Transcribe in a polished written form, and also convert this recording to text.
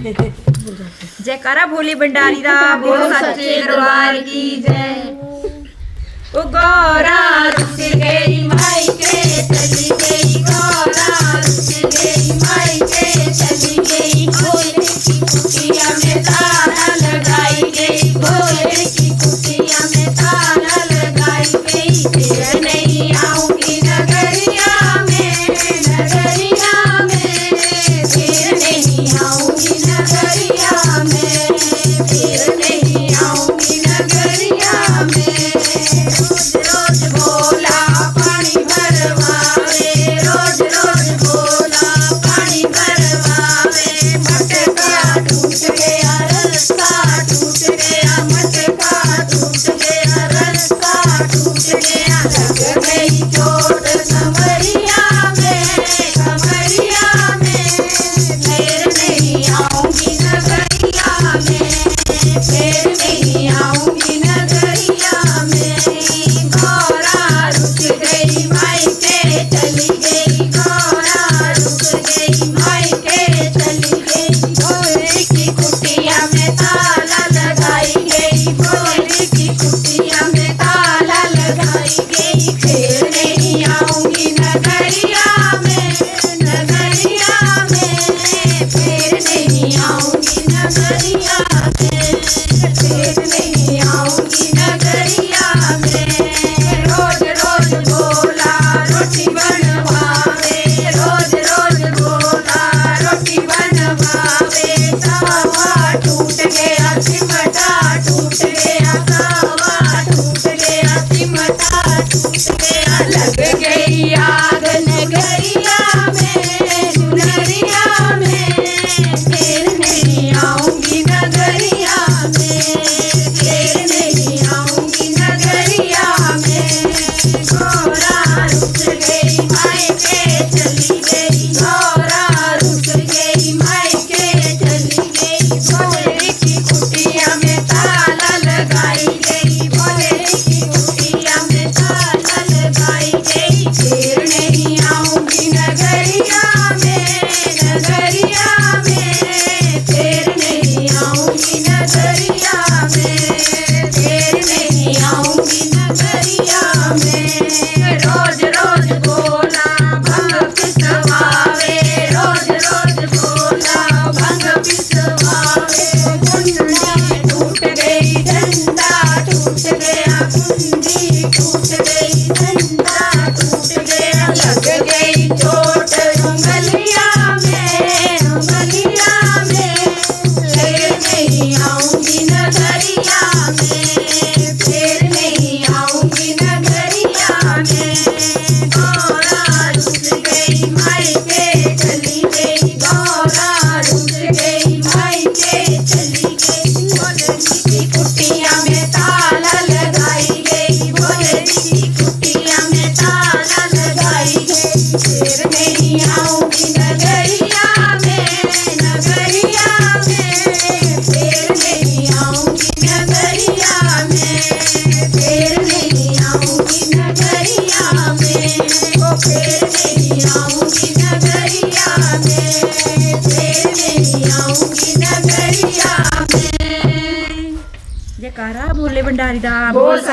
जयकारा भोले भंडारी दा बोल सच्चे दरबार की जय। ओ गौरा रुस गई माई के चली गई, गौरा रुस गई माई के चली गई। भोले की कुटिया में ताला लगाई गई, भोले की कुटिया में ताला लगाई गई। फिर नहीं आऊंगी नगरिया में, नगरिया में फिर नहीं आऊंगी नगरिया में, फिर नहीं आऊंगी नगरिया में। रोज रोज भोला पानी भरवावे, रोज रोज भोला पानी भरवावे। मटका टूट गया रास्ता टूट गया, मटका टूट गया रास्ता टूट गया। लग गई चोट कमरिया में, कमरिया में फिर नहीं आऊंगी नगरिया में, फिर नहीं आऊंगी नगरिया में। गौरा रुक गई माई के चली गई, गौरा रुक गई माई के चली गई। भोले की कुटिया में ताला लगाई गई, भोले की कुटिया में ताला लगाई गई। फिर नहीं आऊंगी नगरिया में, नगरिया में फिर नहीं आऊंगी नगरिया में, फिर नहीं आऊंगी नगरिया में। रोज रोज भोला रोटी बनवावे, रोज रोज भोला रोटी बनवावे। तावा टूट गया चिमटा टूट गया, तावा टूट गया चिमटा टूट गया। लग गई आग नगरिया में, नगरिया में फिर नहीं आऊंगी नगरिया में, फिर नहीं आऊंगी नगरिया में। गौरा रुक गई माई के चली गई, गौरा रुक गई माई के चली गई। भोले की कुटिया में ताला लगाई गई, भोले की कुटिया में ताला लगाई गई। फिर नहीं आऊंगी नगरिया में, नगरिया में फिर नहीं आऊंगी नगरिया में, फिर नहीं आऊंगी नगरिया में। रोज रोज भोला भंग पिसवावे, रोज रोज भोला भंग पिसवावे। कुंडी टूट गई डंडा टूट गया, कुंडी टूट गई डंडा टूट गया। लग गई चोट उंगलिया में, उंगलिया में फिर नहीं आऊंगी नगरिया में, फिर नहीं आऊंगी नगरिया में। गौरा रुक गई माई के चली गई, गौरा रुक गई माई के चली गई। भोले की कुटिया में ताला लगाई गई, भोले की कुटिया में ताला लगाई गई। फिर नहीं आऊंगी नगरिया में, नगरिया में फिर नहीं आऊंगी नगरिया में, फिर नहीं आऊंगी नगरिया में। ओ फिर नहीं आऊंगी नगरिया में, फिर नहीं आऊंगी नगरिया में। जयकारा भोले भंडारी दा बोल